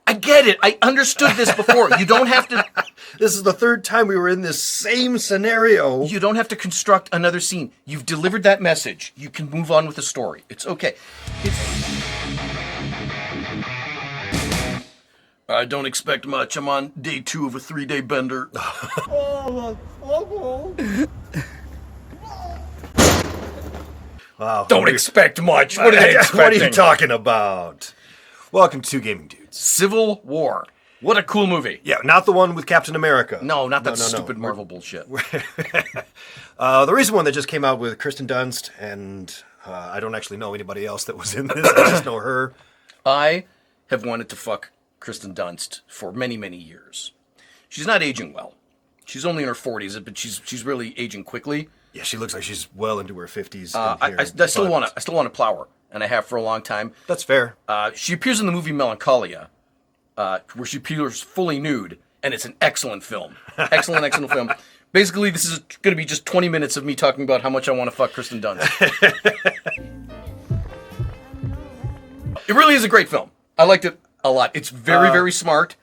I get it. I understood this before. You don't have to... This is the third time we were in this same scenario. You don't have to construct another scene. You've delivered that message. You can move on with the story. It's okay. I don't expect much. I'm on day 2 of a 3-day bender. Wow. Don't expect much. What are they expecting? What are you talking about? Welcome to Gaming Dudes. Civil War. What a cool movie. Yeah, not the one with Captain America. No, not that stupid Marvel bullshit. The recent one that just came out with Kirsten Dunst, and I don't actually know anybody else that was in this. I just know her. I have wanted to fuck Kirsten Dunst for many, many years. She's not aging well. She's only in her 40s, but she's really aging quickly. Yeah, she looks like she's well into her 50s. I still want to plow her, and I have for a long time. That's fair. She appears in the movie Melancholia, where she appears fully nude, and it's an excellent film. Excellent film. Basically, this is going to be just 20 minutes of me talking about how much I want to fuck Kirsten Dunst. It really is a great film. I liked it a lot. It's very, very smart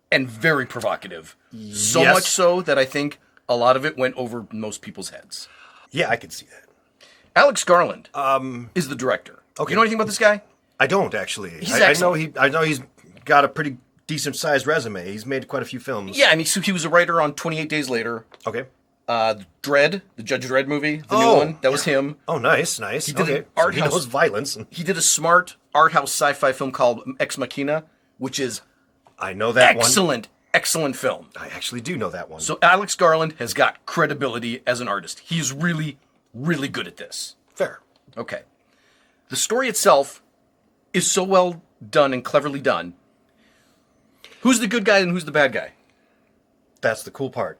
and very provocative. So much so that I think a lot of it went over most people's heads. Yeah, I can see that. Alex Garland is the director. Okay. You know anything about this guy? I don't actually. He's I excellent. know he's got a pretty decent sized resume. He's made quite a few films. Yeah, I mean, so he was a writer on 28 Days Later. Okay. Dredd, the Judge Dredd movie, the new one. That was him. Oh, nice. He did an art house. He knows violence. He did a smart art house sci-fi film called Ex Machina, which is I know that one. Excellent film. I actually do know that one. So Alex Garland has got credibility as an artist. He's really, really good at this. Fair. Okay. The story itself is so well done and cleverly done. Who's the good guy and who's the bad guy? That's the cool part.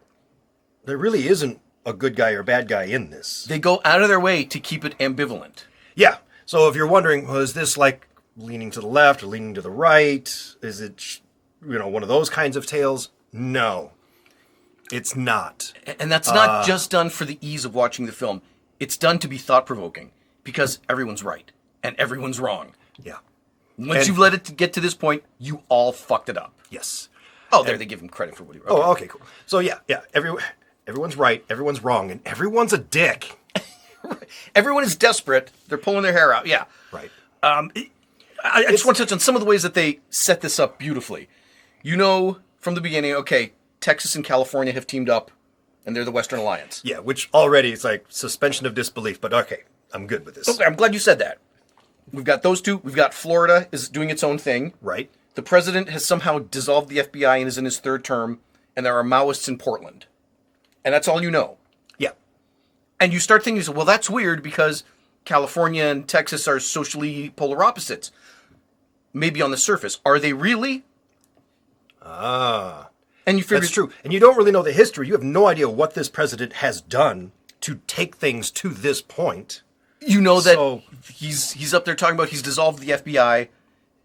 There really isn't a good guy or bad guy in this. They go out of their way to keep it ambivalent. Yeah. So if you're wondering, was this like leaning to the left or leaning to the right? Is it, one of those kinds of tales? No, it's not. And that's not just done for the ease of watching the film. It's done to be thought-provoking because everyone's right and everyone's wrong. Yeah. Once you've let it get to this point, you all fucked it up. Yes. Oh, there they give him credit for what he wrote. Oh, okay, cool. So yeah. Everyone's right, everyone's wrong, and everyone's a dick. Everyone is desperate. They're pulling their hair out. Yeah. Right. I just want to touch on some of the ways that they set this up beautifully. From the beginning, okay, Texas and California have teamed up, and they're the Western Alliance. Yeah, which already is like suspension of disbelief, but okay, I'm good with this. Okay, I'm glad you said that. We've got those two. We've got Florida is doing its own thing. Right. The president has somehow dissolved the FBI and is in his 3rd term, and there are Maoists in Portland. And that's all you know. Yeah. And you start thinking, well, that's weird because California and Texas are socially polar opposites. Maybe on the surface. Are they really? And you figure that's true. And you don't really know the history. You have no idea what this president has done to take things to this point. You know that he's up there talking about he's dissolved the FBI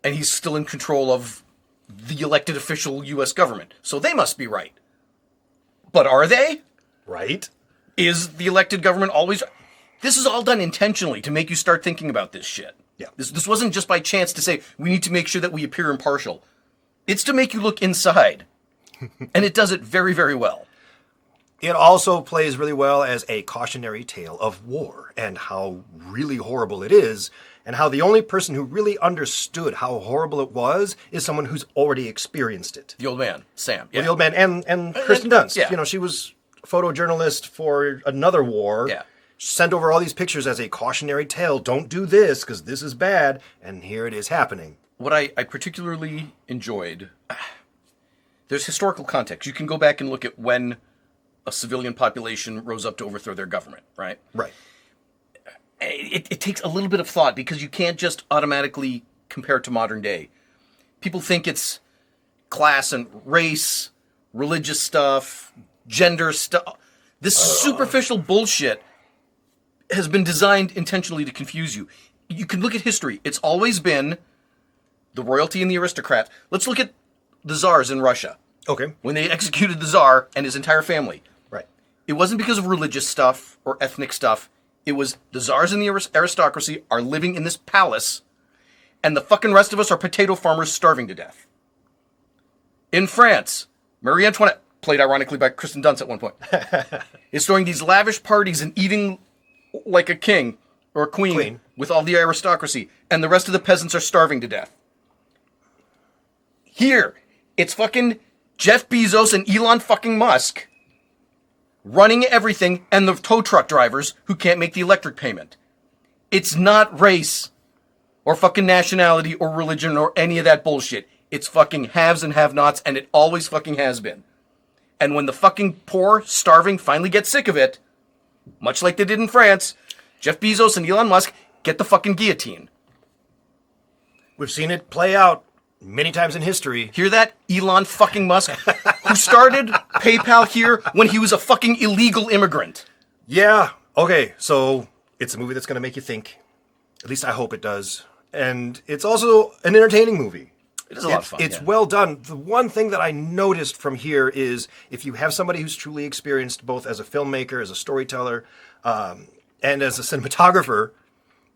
and he's still in control of the elected official U.S. government. So they must be right. But are they? Right. Is the elected government always... This is all done intentionally to make you start thinking about this shit. Yeah. This wasn't just by chance to say, we need to make sure that we appear impartial. It's to make you look inside. And it does it very, very well. It also plays really well as a cautionary tale of war and how really horrible it is, and how the only person who really understood how horrible it was is someone who's already experienced it. The old man, Sam. Yeah. Well, the old man and Kirsten Dunst. Yeah. She was a photojournalist for another war. Yeah. Sent over all these pictures as a cautionary tale. Don't do this because this is bad. And here it is happening. What I particularly enjoyed, there's historical context. You can go back and look at when a civilian population rose up to overthrow their government, right? Right. It takes a little bit of thought because you can't just automatically compare it to modern day. People think it's class and race, religious stuff, gender stuff. This superficial bullshit has been designed intentionally to confuse you. You can look at history. It's always been the royalty and the aristocrat. Let's look at the czars in Russia. Okay. When they executed the czar and his entire family. Right. It wasn't because of religious stuff or ethnic stuff. It was the czars and the aristocracy are living in this palace, and the fucking rest of us are potato farmers starving to death. In France, Marie Antoinette, played ironically by Kristen Dunst at one point, is throwing these lavish parties and eating like a king or a queen with all the aristocracy, and the rest of the peasants are starving to death. Here, it's fucking Jeff Bezos and Elon fucking Musk running everything, and the tow truck drivers who can't make the electric payment. It's not race or fucking nationality or religion or any of that bullshit. It's fucking haves and have-nots, and it always fucking has been. And when the fucking poor, starving finally get sick of it, much like they did in France, Jeff Bezos and Elon Musk get the fucking guillotine. We've seen it play out many times in history. Hear that, Elon fucking Musk? Who started PayPal here when he was a fucking illegal immigrant. Yeah. Okay, so it's a movie that's going to make you think. At least I hope it does. And it's also an entertaining movie. It is a lot of fun. It's well done. The one thing that I noticed from here is if you have somebody who's truly experienced both as a filmmaker, as a storyteller, and as a cinematographer,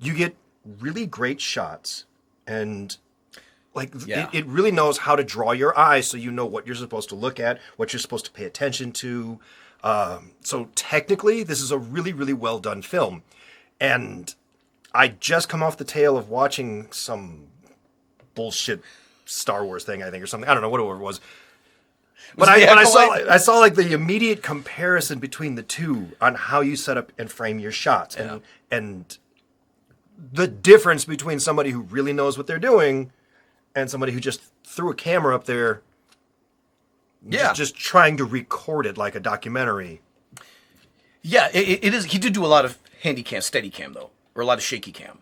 you get really great shots. And it really knows how to draw your eye so you know what you're supposed to look at, what you're supposed to pay attention to. So technically, this is a really, really well done film. And I just come off the tail of watching some bullshit Star Wars thing, I think, or something. I don't know, whatever it was. But I saw like the immediate comparison between the two on how you set up and frame your shots. And the difference between somebody who really knows what they're doing and somebody who just threw a camera up there, just trying to record it like a documentary. Yeah, it is. He did do a lot of handy cam, steady cam, though, or a lot of shaky cam.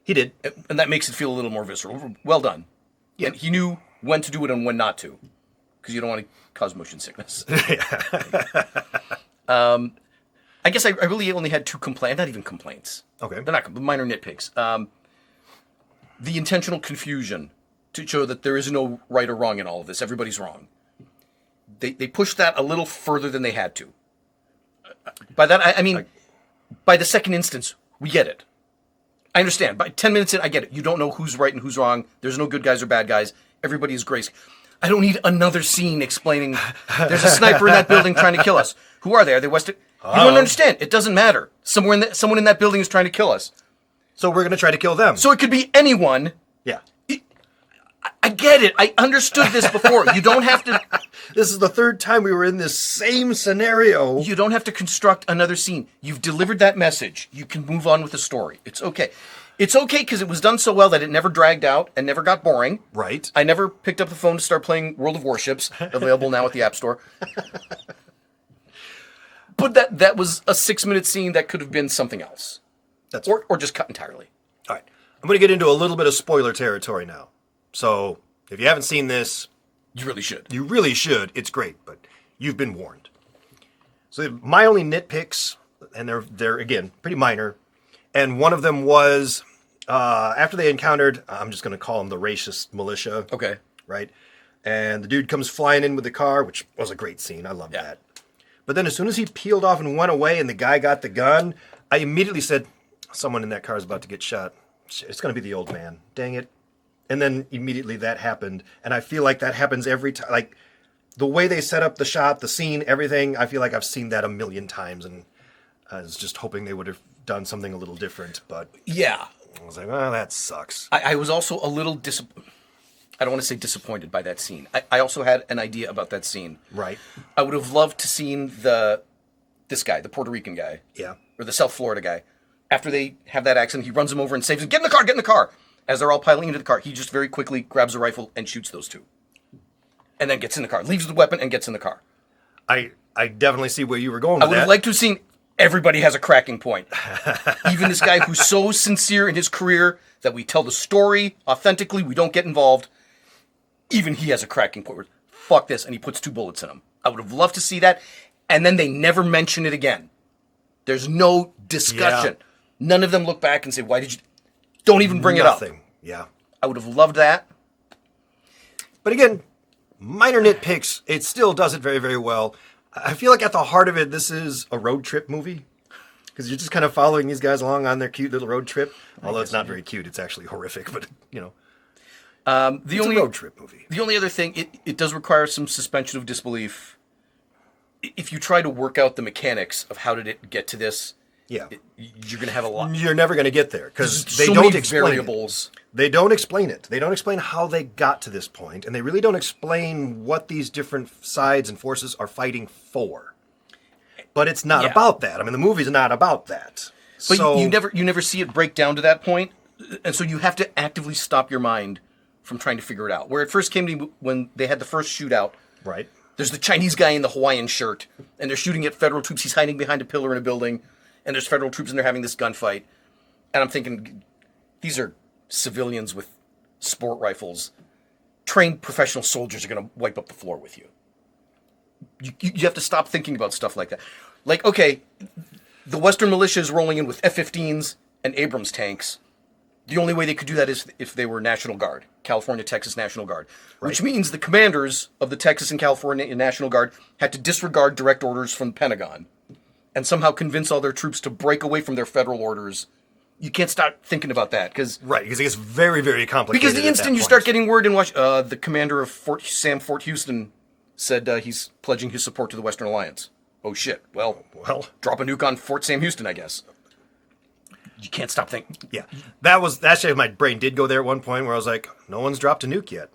He did. And that makes it feel a little more visceral. Well done. Yeah. And he knew when to do it and when not to, because you don't want to cause motion sickness. I guess I really only had two complaints, not even complaints. Okay. They're not minor nitpicks. The intentional confusion to show that there is no right or wrong in all of this. Everybody's wrong. They pushed that a little further than they had to. By that, I mean, by the second instance, we get it. I understand. By 10 minutes in, I get it. You don't know who's right and who's wrong. There's no good guys or bad guys. Everybody is grace. I don't need another scene explaining there's a sniper in that building trying to kill us. Who are they? Are they West? You don't understand. It doesn't matter. Someone in that building is trying to kill us. So we're going to try to kill them. So it could be anyone. Yeah. I get it. I understood this before. You don't have to... This is the third time we were in this same scenario. You don't have to construct another scene. You've delivered that message. You can move on with the story. It's okay. It's okay because it was done so well that it never dragged out and never got boring. Right. I never picked up the phone to start playing World of Warships, available now at the App Store. But that was a 6-minute scene that could have been something else. Or just cut entirely. All right. I'm going to get into a little bit of spoiler territory now. So, if you haven't seen this... You really should. You really should. It's great, but you've been warned. So, my only nitpicks, and they're again, pretty minor, and one of them was, after they encountered, I'm just going to call them the racist militia. Okay. Right? And the dude comes flying in with the car, which was a great scene. I love that. But then as soon as he peeled off and went away and the guy got the gun, I immediately said, someone in that car is about to get shot. It's going to be the old man. Dang it. And then immediately that happened. And I feel like that happens every time. Like, the way they set up the shot, the scene, everything, I feel like I've seen that a million times. And I was just hoping they would have done something a little different. But yeah, I was like, oh, that sucks. I was also a little I don't want to say disappointed by that scene. I also had an idea about that scene. Right. I would have loved to seen this guy, the Puerto Rican guy. Yeah. Or the South Florida guy. After they have that accident, he runs them over and saves them. Get in the car, get in the car. As they're all piling into the car, he just very quickly grabs a rifle and shoots those two. And then gets in the car, leaves the weapon and gets in the car. I definitely see where you were going with that. I would have liked to have seen everybody has a cracking point. Even this guy who's so sincere in his career that we tell the story authentically, we don't get involved. Even he has a cracking point where, fuck this, and he puts 2 bullets in him. I would have loved to see that. And then they never mention it again. There's no discussion. Yeah. None of them look back and say, why did you... Don't even bring Nothing. it up. Yeah. I would have loved that. But again, minor nitpicks. It still does it very, very well. I feel like at the heart of it, this is a road trip movie. Because you're just kind of following these guys along on their cute little road trip. Although it's not very cute. It's actually horrific, but, you know. The It's only a road trip movie. The only other thing, it does require some suspension of disbelief. If you try to work out the mechanics of how did it get to this, Yeah. you're going to have a lot. You're never going to get there because they so don't many explain variables. it. They don't explain it. They don't explain how they got to this point, and they really don't explain what these different sides and forces are fighting for. But it's not about that. I mean, the movie's not about that. But so, you never see it break down to that point, and so you have to actively stop your mind from trying to figure it out. Where it first came to me when they had the first shootout. Right. There's the Chinese guy in the Hawaiian shirt, and they're shooting at federal troops. He's hiding behind a pillar in a building, and there's federal troops, and they're having this gunfight. And I'm thinking, these are civilians with sport rifles. Trained professional soldiers are going to wipe up the floor with you. You have to stop thinking about stuff like that. Like, okay, the Western militia is rolling in with F-15s and Abrams tanks. The only way they could do that is if they were National Guard, California, Texas National Guard, which means the commanders of the Texas and California National Guard had to disregard direct orders from the Pentagon and somehow convince all their troops to break away from their federal orders. You can't start thinking about that because it gets very, very complicated. Because the instant you start getting word in Washington, the commander of Fort Houston said he's pledging his support to the Western Alliance. Oh shit! Well, drop a nuke on Fort Sam Houston, I guess. You can't stop thinking. Yeah, that's actually my brain did go there at one point where I was like, no one's dropped a nuke yet.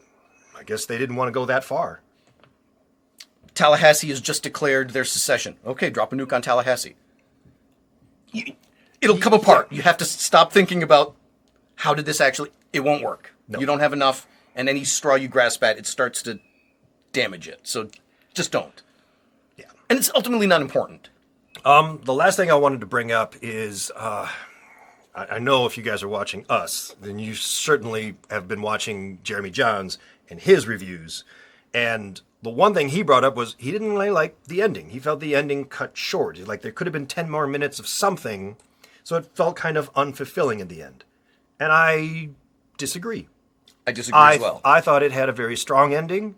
I guess they didn't want to go that far. Tallahassee has just declared their secession. Okay, drop a nuke on Tallahassee. It'll come apart. You have to stop thinking about how did this actually... It won't work. No. You don't have enough, and any straw you grasp at, it starts to damage it. So just don't. Yeah. And it's ultimately not important. The last thing I wanted to bring up is... I know if you guys are watching us, then you certainly have been watching Jeremy Johns and his reviews. And the one thing he brought up was he didn't really like the ending. He felt the ending cut short. Like there could have been 10 more minutes of something, so it felt kind of unfulfilling in the end. And I disagree. I disagree as well. I thought it had a very strong ending.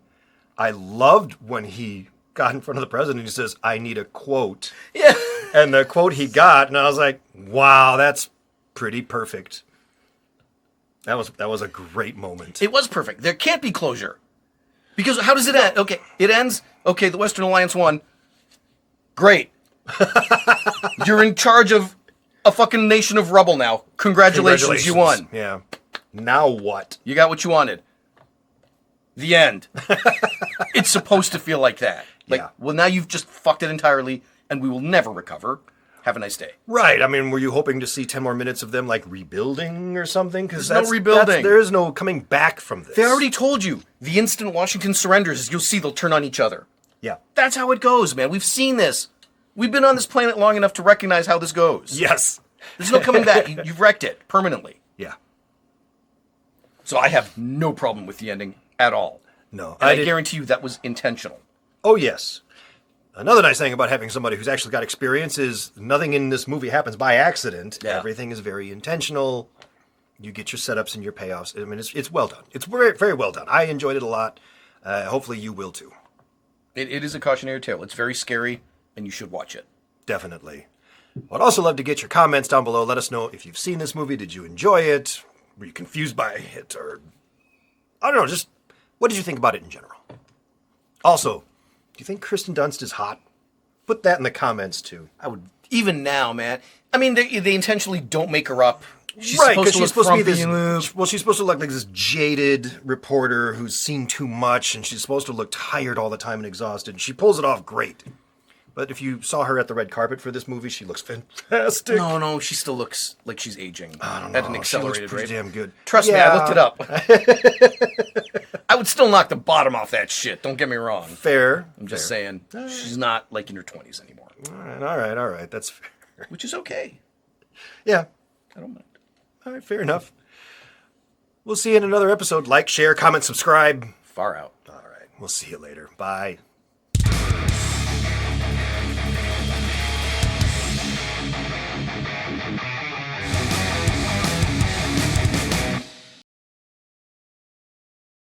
I loved when he got in front of the president and he says, I need a quote. Yeah. And the quote he got, and I was like, wow, that's pretty perfect. That was a great moment. It was perfect. There can't be closure. Because how does it end? Okay, it ends. Okay, the Western Alliance won. Great. You're in charge of a fucking nation of rubble now. Congratulations, you won. Yeah. Now what? You got what you wanted. The end. It's supposed to feel like that. Like, well, now you've just fucked it entirely, and we will never recover. Have a nice day. Right. I mean, were you hoping to see 10 more minutes of them, like, rebuilding or something? Because no rebuilding. There is no coming back from this. They already told you. The instant Washington surrenders, you'll see they'll turn on each other. Yeah. That's how it goes, man. We've seen this. We've been on this planet long enough to recognize how this goes. Yes. There's no coming back. You've wrecked it permanently. Yeah. So I have no problem with the ending at all. No. And I guarantee you that was intentional. Oh, yes. Another nice thing about having somebody who's actually got experience is nothing in this movie happens by accident. Yeah. Everything is very intentional. You get your setups and your payoffs. I mean, it's well done. It's very, very well done. I enjoyed it a lot. Hopefully you will too. It is a cautionary tale. It's very scary, and you should watch it. Definitely. I'd also love to get your comments down below. Let us know if you've seen this movie. Did you enjoy it? Were you confused by it? Or, I don't know, just what did you think about it in general? Also, do you think Kristen Dunst is hot? Put that in the comments, too. I would, even now, man. I mean, they intentionally don't make her up. She's supposed to be this. Well, she's supposed to look like this jaded reporter who's seen too much, and she's supposed to look tired all the time and exhausted. She pulls it off great. But if you saw her at the red carpet for this movie, she looks fantastic. No, she still looks like she's aging at an accelerated rate. Damn good. Trust me, I looked it up. I would still knock the bottom off that shit. Don't get me wrong. Fair. I'm just saying, she's not like in her 20s anymore. All right. That's fair. Which is okay. Yeah. I don't mind. All right, fair enough. We'll see you in another episode. Like, share, comment, subscribe. Far out. All right. We'll see you later. Bye.